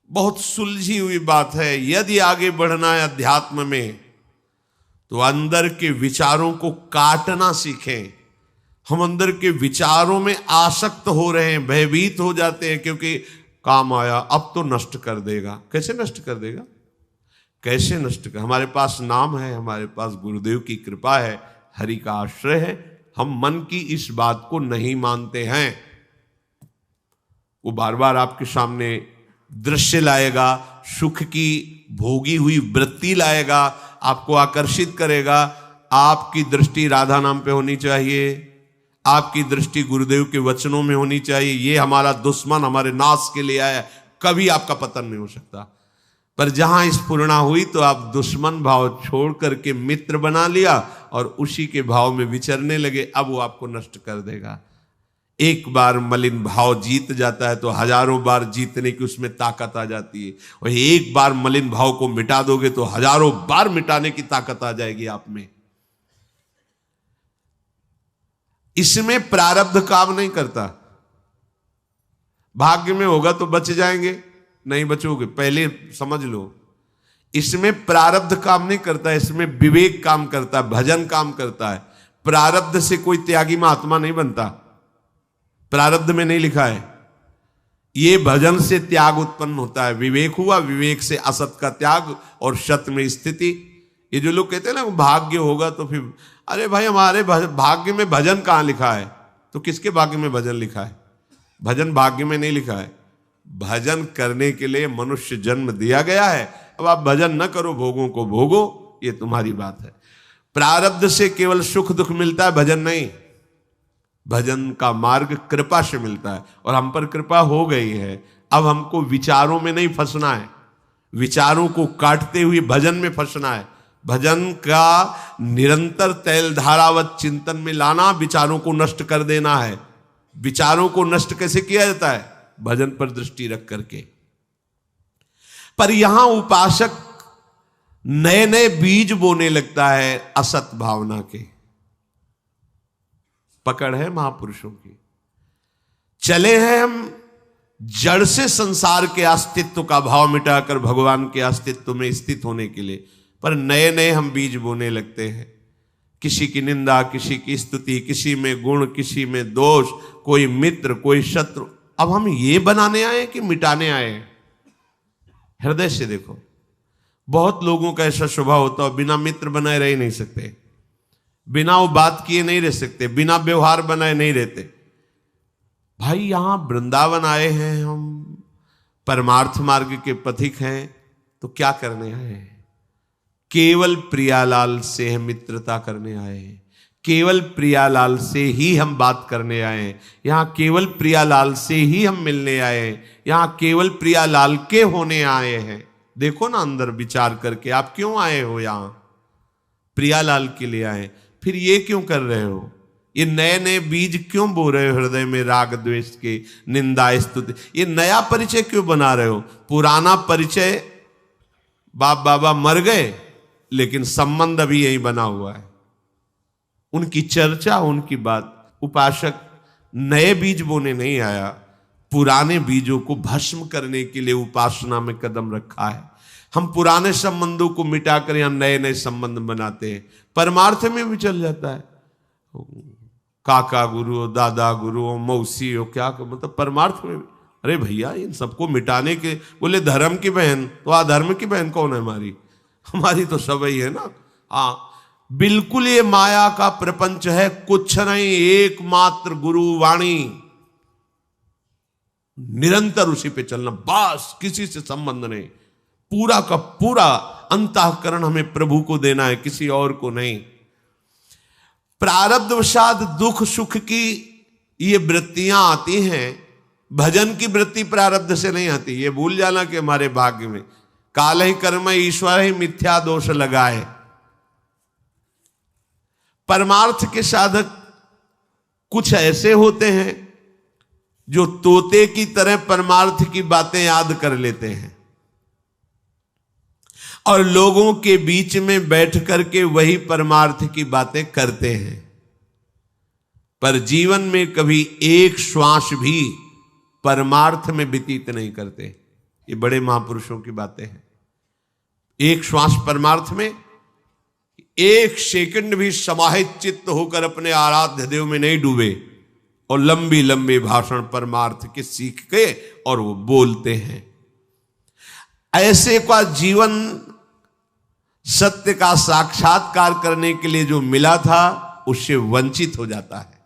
बहुत सुलझी हुई बात है। यदि आगे बढ़ना है अध्यात्म में तो अंदर के विचारों को काटना सीखें। हम अंदर के विचारों में आसक्त हो रहे हैं, भयभीत हो जाते हैं, क्योंकि काम आया अब तो नष्ट कर देगा। कैसे नष्ट कर देगा? कैसे नष्ट कर? हमारे पास नाम है, हमारे पास गुरुदेव की कृपा है, हरि का आश्रय है। हम मन की इस बात को नहीं मानते हैं। वो बार बार आपके सामने दृश्य लाएगा, सुख की भोगी हुई वृत्ति लाएगा, आपको आकर्षित करेगा। आपकी दृष्टि राधा नाम पे होनी चाहिए, आपकी दृष्टि गुरुदेव के वचनों में होनी चाहिए। ये हमारा दुश्मन हमारे नाश के लिए आया, कभी आपका पतन नहीं हो सकता। पर जहां स्फुरणा हुई तो आप दुश्मन भाव छोड़ करके मित्र बना लिया और उसी के भाव में विचरने लगे। अब वो आपको नष्ट कर देगा। एक बार मलिन भाव जीत जाता है तो हजारों बार जीतने की उसमें ताकत आ जाती है, और एक बार मलिन भाव को मिटा दोगे तो हजारों बार मिटाने की ताकत आ जाएगी आप में। इसमें प्रारब्ध काम नहीं करता। भाग्य में होगा तो बच जाएंगे, नहीं बचोगे, पहले समझ लो। इसमें प्रारब्ध काम नहीं करता, इसमें विवेक काम करता है, भजन काम करता है। प्रारब्ध से कोई त्यागी महात्मा नहीं बनता, प्रारब्ध में नहीं लिखा है। ये भजन से त्याग उत्पन्न होता है। विवेक हुआ, विवेक से असत का त्याग और सत में स्थिति। ये जो लोग कहते हैं ना भाग्य होगा तो फिर, अरे भाई हमारे भाग्य में भजन कहां लिखा है? तो किसके भाग्य में भजन लिखा है? भजन भाग्य में नहीं लिखा है। भजन करने के लिए मनुष्य जन्म दिया गया है। अब आप भजन न करो, भोगों को भोगो, ये तुम्हारी बात है। प्रारब्ध से केवल सुख दुख मिलता है, भजन नहीं। भजन का मार्ग कृपा से मिलता है, और हम पर कृपा हो गई है। अब हमको विचारों में नहीं फंसना है, विचारों को काटते हुए भजन में फंसना है। भजन का निरंतर तैल धारावत चिंतन में लाना, विचारों को नष्ट कर देना है। विचारों को नष्ट कैसे किया जाता है? भजन पर दृष्टि रख करके। पर यहां उपासक नए नए बीज बोने लगता है असत भावना के। पकड़ है महापुरुषों की। चले हैं हम जड़ से संसार के अस्तित्व का भाव मिटाकर भगवान के अस्तित्व में स्थित होने के लिए, पर नए नए हम बीज बोने लगते हैं। किसी की निंदा, किसी की स्तुति, किसी में गुण, किसी में दोष, कोई मित्र, कोई शत्रु। अब हम ये बनाने आए कि मिटाने आए हैं? हृदय से देखो, बहुत लोगों का ऐसा स्वभाव होता है, बिना मित्र बनाए रह नहीं सकते, बिना वो बात किए नहीं रह सकते, बिना व्यवहार बनाए नहीं रहते। भाई यहां वृंदावन आए हैं हम, परमार्थ मार्ग के पथिक हैं, तो क्या करने आए हैं? केवल प्रियालाल से हम मित्रता करने आए हैं, केवल प्रियालाल से ही हम बात करने आए हैं, यहां केवल प्रियालाल से ही हम मिलने आए हैं, यहां केवल प्रियालाल के होने आए हैं। देखो ना अंदर विचार करके, आप क्यों आए हो यहां? प्रियालाल के लिए आए। फिर ये क्यों कर रहे हो? ये नए नए बीज क्यों बो रहे हो हृदय में, राग द्वेष के, निंदा स्तुति? ये नया परिचय क्यों बना रहे हो? पुराना परिचय, बाप बाबा मर गए लेकिन संबंध अभी यही बना हुआ है, उनकी चर्चा, उनकी बात। उपासक नए बीज बोने नहीं आया, पुराने बीजों को भस्म करने के लिए उपासना में कदम रखा है। हम पुराने संबंधों को मिटाकर यहां नए नए संबंध बनाते हैं। परमार्थ में भी चल जाता है, काका गुरु, दादा गुरु, मौसी हो, क्या मतलब परमार्थ में भी। अरे भैया इन सबको मिटाने के, बोले धर्म की बहन, तो अधर्म की बहन कौन है हमारी? हमारी तो सब ही है ना। हाँ बिल्कुल, ये माया का प्रपंच है, कुछ नहीं, एकमात्र गुरु वाणी, निरंतर उसी पे चलना, बस किसी से संबंध नहीं। पूरा का पूरा अंतःकरण हमें प्रभु को देना है, किसी और को नहीं। प्रारब्धवशात दुख सुख की ये वृत्तियां आती हैं, भजन की वृत्ति प्रारब्ध से नहीं आती। ये भूल जाना कि हमारे भाग्य में काल ही कर्म ईश्वर ही मिथ्या दोष लगाए। परमार्थ के साधक कुछ ऐसे होते हैं जो तोते की तरह परमार्थ की बातें याद कर लेते हैं और लोगों के बीच में बैठ करके वही परमार्थ की बातें करते हैं, पर जीवन में कभी एक श्वास भी परमार्थ में व्यतीत नहीं करते। ये बड़े महापुरुषों की बातें हैं। एक श्वास परमार्थ में, एक सेकंड भी समाहित चित्त होकर अपने आराध्य देव में नहीं डूबे, और लंबी लंबी भाषण परमार्थ के सीख के और वो बोलते हैं। ऐसे का जीवन सत्य का साक्षात्कार करने के लिए जो मिला था, उससे वंचित हो जाता है।